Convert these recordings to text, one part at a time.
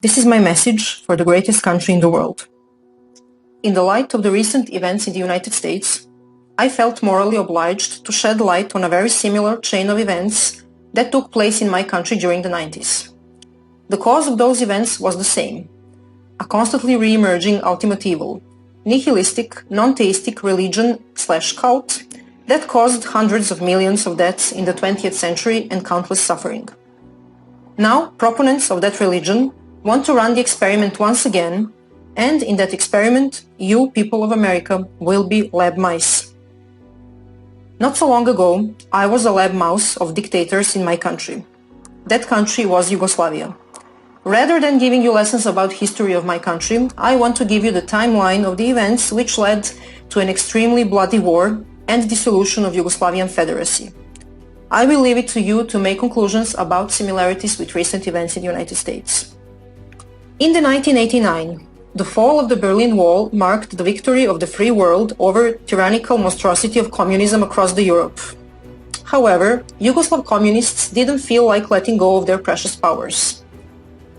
This is my message for the greatest country in the world. In the light of the recent events in the United States, I felt morally obliged to shed light on a very similar chain of events that took place in my country during the 90s. The cause of those events was the same: a constantly re-emerging ultimate evil, nihilistic, non-theistic religion/cult that caused hundreds of millions of deaths in the 20th century and countless suffering. Now, proponents of that religion want to run the experiment once again, and in that experiment, you, people of America, will be lab mice. Not so long ago, I was a lab mouse of dictators in my country. That country was Yugoslavia. Rather than giving you lessons about history of my country, I want to give you the timeline of the events which led to an extremely bloody war and dissolution of Yugoslavian Federacy. I will leave it to you to make conclusions about similarities with recent events in the United States. In the 1989, the fall of the Berlin Wall marked the victory of the free world over tyrannical monstrosity of communism across the Europe. However, Yugoslav communists didn't feel like letting go of their precious powers.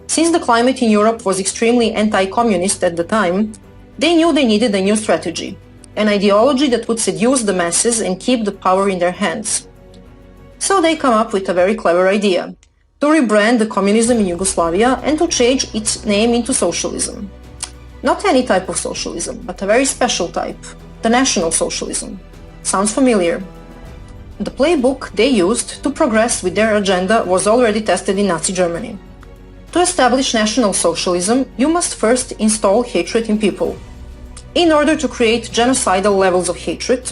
Since the climate in Europe was extremely anti-communist at the time, they knew they needed a new strategy, an ideology that would seduce the masses and keep the power in their hands. So they come up with a very clever idea: to rebrand the communism in Yugoslavia and to change its name into socialism. Not any type of socialism, but a very special type, the National Socialism. Sounds familiar? The playbook they used to progress with their agenda was already tested in Nazi Germany. To establish National Socialism, you must first install hatred in people. In order to create genocidal levels of hatred,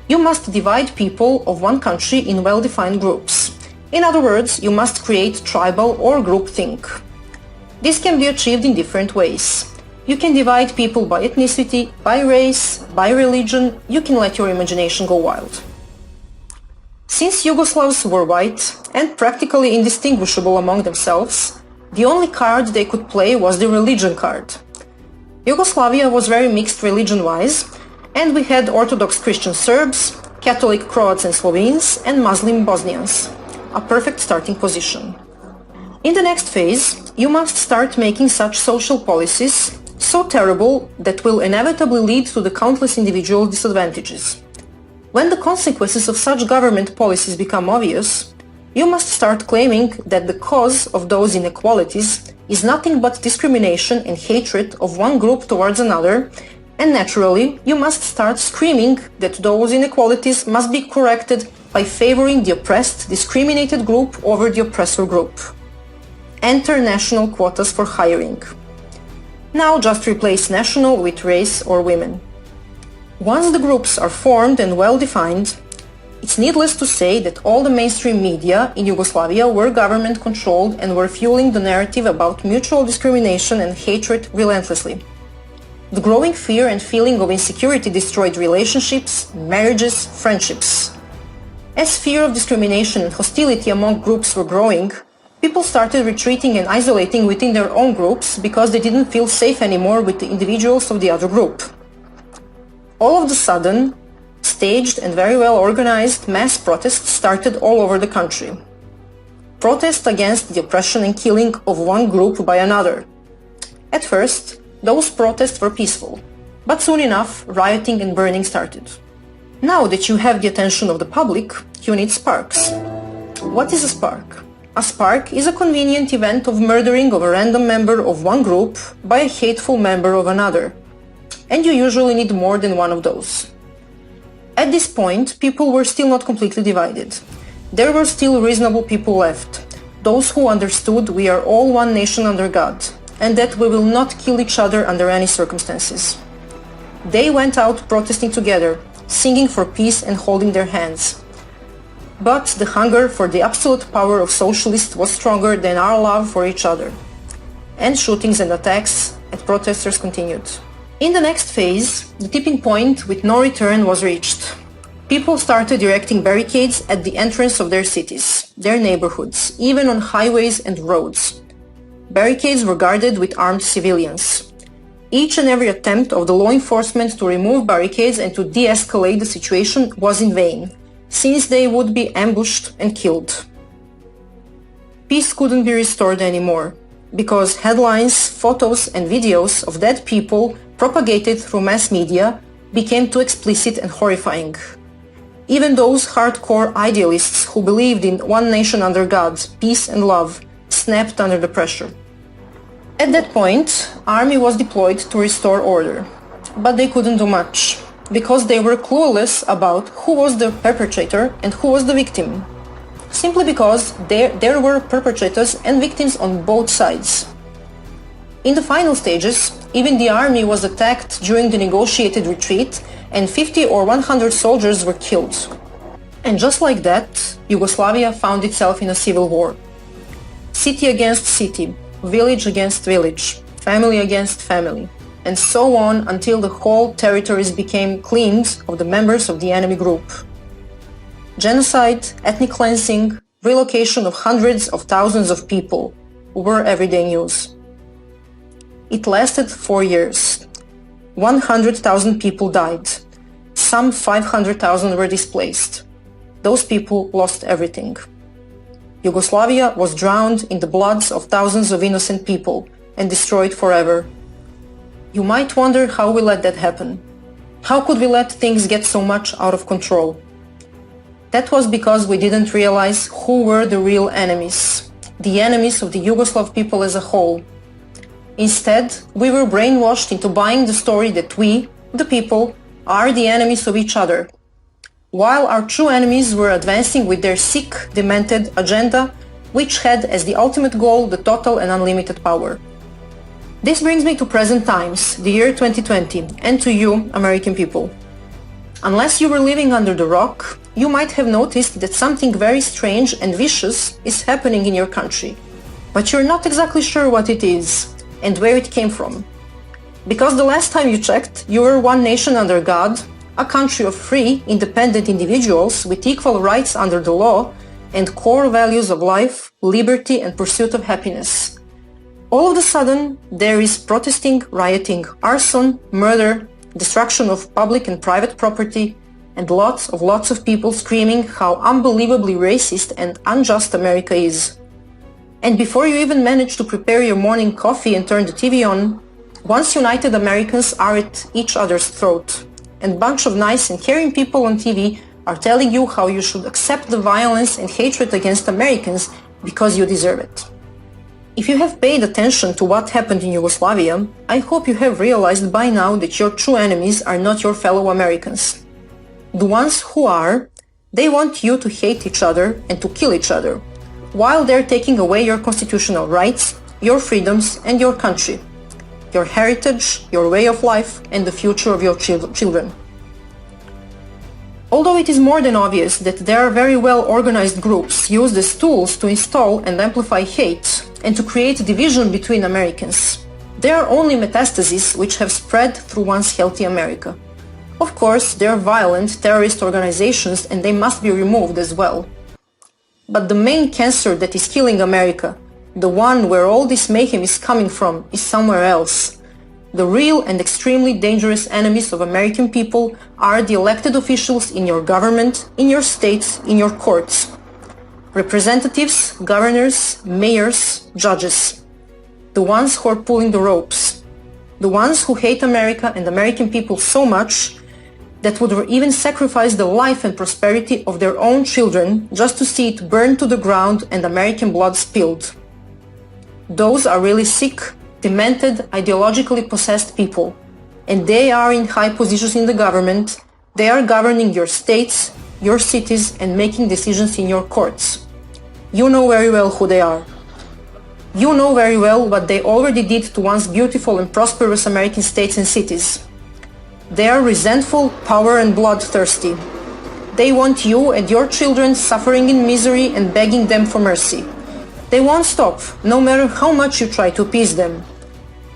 you must divide people of one country in well-defined groups. In other words, you must create tribal or groupthink. This can be achieved in different ways. You can divide people by ethnicity, by race, by religion. You can let your imagination go wild. Since Yugoslavs were white and practically indistinguishable among themselves, the only card they could play was the religion card. Yugoslavia was very mixed religion-wise, and we had Orthodox Christian Serbs, Catholic Croats and Slovenes, and Muslim Bosnians. A perfect starting position. In the next phase, you must start making such social policies so terrible that will inevitably lead to the countless individual disadvantages. When the consequences of such government policies become obvious, you must start claiming that the cause of those inequalities is nothing but discrimination and hatred of one group towards another, and naturally, you must start screaming that those inequalities must be corrected by favoring the oppressed, discriminated group over the oppressor group. Enter national quotas for hiring. Now just replace national with race or women. Once the groups are formed and well-defined, it's needless to say that all the mainstream media in Yugoslavia were government-controlled and were fueling the narrative about mutual discrimination and hatred relentlessly. The growing fear and feeling of insecurity destroyed relationships, marriages, friendships. As fear of discrimination and hostility among groups were growing, people started retreating and isolating within their own groups because they didn't feel safe anymore with the individuals of the other group. All of a sudden, staged and very well organized mass protests started all over the country. Protests against the oppression and killing of one group by another. At first, those protests were peaceful, but soon enough, rioting and burning started. Now that you have the attention of the public, you need sparks. What is a spark? A spark is a convenient event of murdering of a random member of one group by a hateful member of another. And you usually need more than one of those. At this point, people were still not completely divided. There were still reasonable people left, those who understood we are all one nation under God, and that we will not kill each other under any circumstances. They went out protesting together, singing for peace and holding their hands. But the hunger for the absolute power of socialists was stronger than our love for each other. And shootings and attacks at protesters continued. In the next phase, the tipping point with no return was reached. People started erecting barricades at the entrance of their cities, their neighborhoods, even on highways and roads. Barricades were guarded with armed civilians. Each and every attempt of the law enforcement to remove barricades and to de-escalate the situation was in vain, since they would be ambushed and killed. Peace couldn't be restored anymore. because headlines, photos and videos of dead people propagated through mass media became too explicit and horrifying. Even those hardcore idealists who believed in one nation under God, peace and love, snapped under the pressure. At that point, army was deployed to restore order, but they couldn't do much, because they were clueless about who was the perpetrator and who was the victim. Simply because there were perpetrators and victims on both sides. In the final stages, even the army was attacked during the negotiated retreat and 50 or 100 soldiers were killed. And just like that, Yugoslavia found itself in a civil war. City against city, village against village, family against family, and so on until the whole territories became cleaned of the members of the enemy group. Genocide, ethnic cleansing, relocation of hundreds of thousands of people were everyday news. It lasted 4 years. 100,000 people died. Some 500,000 were displaced. Those people lost everything. Yugoslavia was drowned in the bloods of thousands of innocent people and destroyed forever. You might wonder how we let that happen. How could we let things get so much out of control? That was because we didn't realize who were the real enemies, the enemies of the Yugoslav people as a whole. Instead, we were brainwashed into buying the story that we, the people, are the enemies of each other, while our true enemies were advancing with their sick, demented agenda, which had as the ultimate goal the total and unlimited power. This brings me to present times, the year 2020, and to you, American people. Unless you were living under the rock, you might have noticed that something very strange and vicious is happening in your country, but you're not exactly sure what it is and where it came from. Because the last time you checked, you were one nation under God, a country of free, independent individuals with equal rights under the law and core values of life, liberty and pursuit of happiness. All of a sudden, there is protesting, rioting, arson, murder, destruction of public and private property, and lots of people screaming how unbelievably racist and unjust America is. And before you even manage to prepare your morning coffee and turn the TV on, once united Americans are at each other's throat, and a bunch of nice and caring people on TV are telling you how you should accept the violence and hatred against Americans because you deserve it. If you have paid attention to what happened in Yugoslavia, I hope you have realized by now that your true enemies are not your fellow Americans. The ones who are, they want you to hate each other and to kill each other, while they're taking away your constitutional rights, your freedoms and your country, your heritage, your way of life and the future of your children. Although it is more than obvious that there are very well organized groups used as tools to install and amplify hate and to create division between Americans, there are only metastases which have spread through once healthy America. Of course, there are violent terrorist organizations and they must be removed as well. But the main cancer that is killing America, the one where all this mayhem is coming from, is somewhere else. The real and extremely dangerous enemies of American people are the elected officials in your government, in your states, in your courts. Representatives, governors, mayors, judges. The ones who are pulling the ropes. The ones who hate America and American people so much that would even sacrifice the life and prosperity of their own children just to see it burn to the ground and American blood spilled. Those are really sick, demented, ideologically possessed people, and they are in high positions in the government. They are governing your states, your cities, and making decisions in your courts. You know very well who they are. You know very well what they already did to once beautiful and prosperous American states and cities. They are resentful, power and bloodthirsty. They want you and your children suffering in misery and begging them for mercy. They won't stop, no matter how much you try to appease them.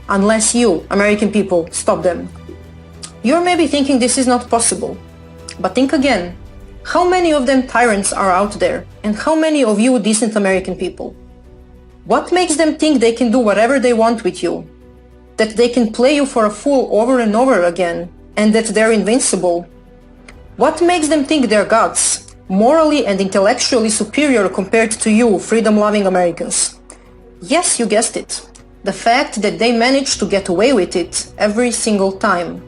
Unless you, American people, stop them. You're maybe thinking this is not possible. But think again. How many of them tyrants are out there? And how many of you decent American people? What makes them think they can do whatever they want with you? That they can play you for a fool over and over again? And that they're invincible? What makes them think they're gods, morally and intellectually superior compared to you, freedom-loving Americans? Yes, you guessed it. The fact that they managed to get away with it every single time.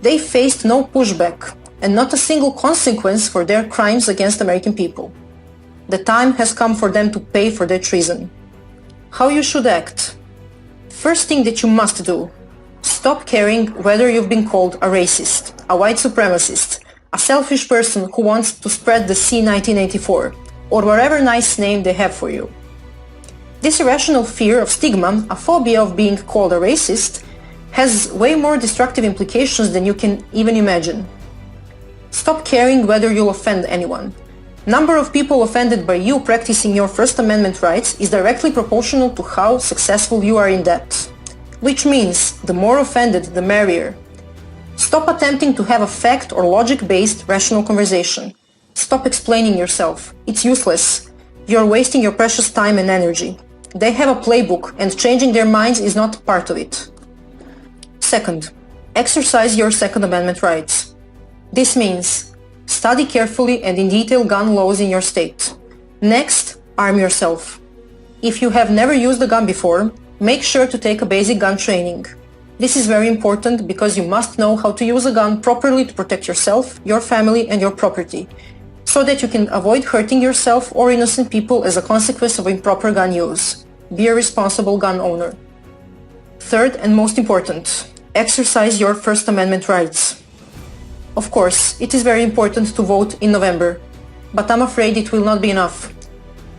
They faced no pushback and not a single consequence for their crimes against American people. The time has come for them to pay for their treason. How you should act? First thing that you must do: stop caring whether you've been called a racist, a white supremacist, a selfish person who wants to spread the C-1984, or whatever nice name they have for you. This irrational fear of stigma, a phobia of being called a racist, has way more destructive implications than you can even imagine. Stop caring whether you'll offend anyone. Number of people offended by you practicing your First Amendment rights is directly proportional to how successful you are in that. Which means, the more offended, the merrier. Stop attempting to have a fact or logic-based rational conversation. Stop explaining yourself. It's useless. You're wasting your precious time and energy. They have a playbook, and changing their minds is not part of it. Second, exercise your Second Amendment rights. This means study carefully and in detail gun laws in your state. Next, arm yourself. If you have never used a gun before, make sure to take a basic gun training. This is very important because you must know how to use a gun properly to protect yourself, your family, and your property, so that you can avoid hurting yourself or innocent people as a consequence of improper gun use. Be a responsible gun owner. Third and most important, exercise your First Amendment rights. Of course, it is very important to vote in November, but I'm afraid it will not be enough.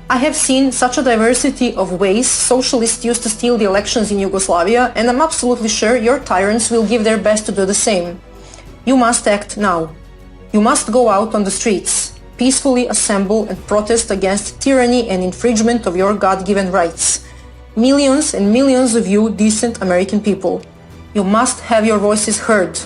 I have seen such a diversity of ways socialists used to steal the elections in Yugoslavia, and I'm absolutely sure your tyrants will give their best to do the same. You must act now. You must go out on the streets, peacefully assemble and protest against tyranny and infringement of your God-given rights. Millions and millions of you decent American people. You must have your voices heard.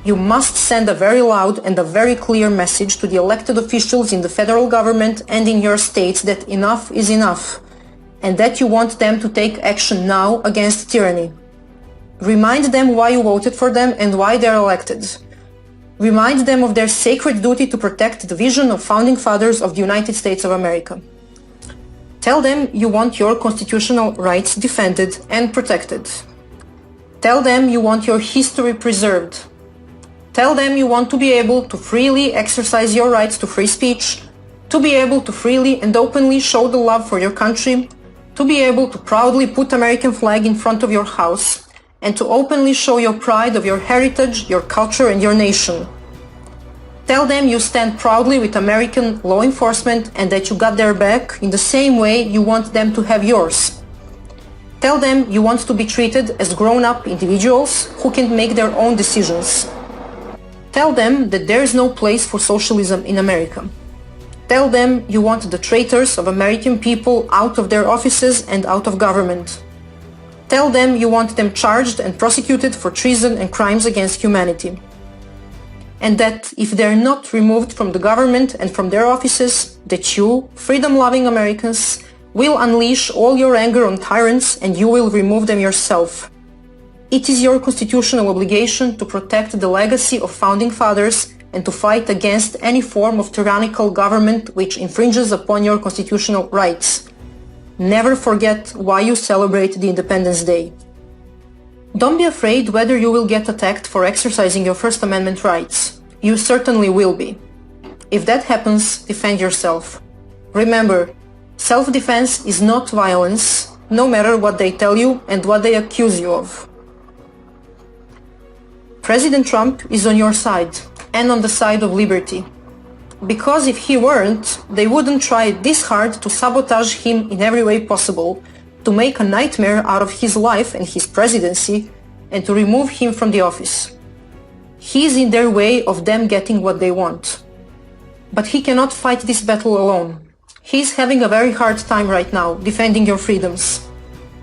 You must send a very loud and a very clear message to the elected officials in the federal government and in your states that enough is enough, and that you want them to take action now against tyranny. Remind them why you voted for them and why they are elected. Remind them of their sacred duty to protect the vision of founding fathers of the United States of America. Tell them you want your constitutional rights defended and protected. Tell them you want your history preserved. Tell them you want to be able to freely exercise your rights to free speech, to be able to freely and openly show the love for your country, to be able to proudly put American flag in front of your house, and to openly show your pride of your heritage, your culture, and your nation. Tell them you stand proudly with American law enforcement and that you got their back in the same way you want them to have yours. Tell them you want to be treated as grown-up individuals who can make their own decisions. Tell them that there is no place for socialism in America. Tell them you want the traitors of American people out of their offices and out of government. Tell them you want them charged and prosecuted for treason and crimes against humanity. And that if they're not removed from the government and from their offices, that you, freedom-loving Americans, will unleash all your anger on tyrants and you will remove them yourself. It is your constitutional obligation to protect the legacy of founding fathers and to fight against any form of tyrannical government which infringes upon your constitutional rights. Never forget why you celebrate the Independence Day. Don't be afraid whether you will get attacked for exercising your First Amendment rights. You certainly will be. If that happens, defend yourself. Remember, self-defense is not violence, no matter what they tell you and what they accuse you of. President Trump is on your side, and on the side of liberty. Because if he weren't, they wouldn't try this hard to sabotage him in every way possible, to make a nightmare out of his life and his presidency, and to remove him from the office. He's in their way of them getting what they want. But he cannot fight this battle alone. He's having a very hard time right now, defending your freedoms.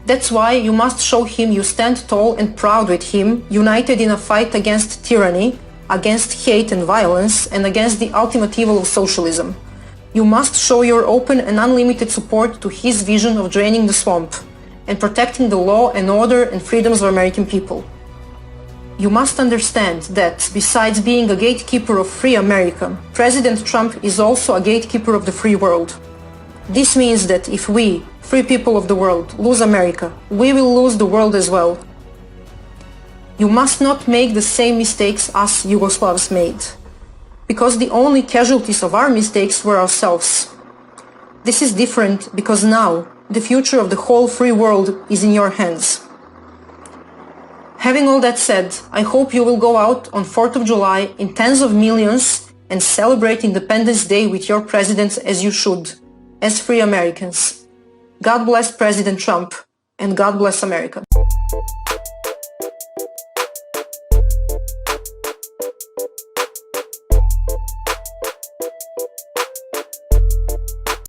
That's why you must show him you stand tall and proud with him, united in a fight against tyranny, against hate and violence, and against the ultimate evil of socialism. You must show your open and unlimited support to his vision of draining the swamp and protecting the law and order and freedoms of American people. You must understand that, besides being a gatekeeper of free America, President Trump is also a gatekeeper of the free world. This means that if we, Free people of the world, lose America. We will lose the world as well. You must not make the same mistakes us Yugoslavs made, because the only casualties of our mistakes were ourselves. This is different because now the future of the whole free world is in your hands. Having all that said, I hope you will go out on 4th of July in tens of millions and celebrate Independence Day with your presidents as you should, as free Americans. God bless President Trump, and God bless America.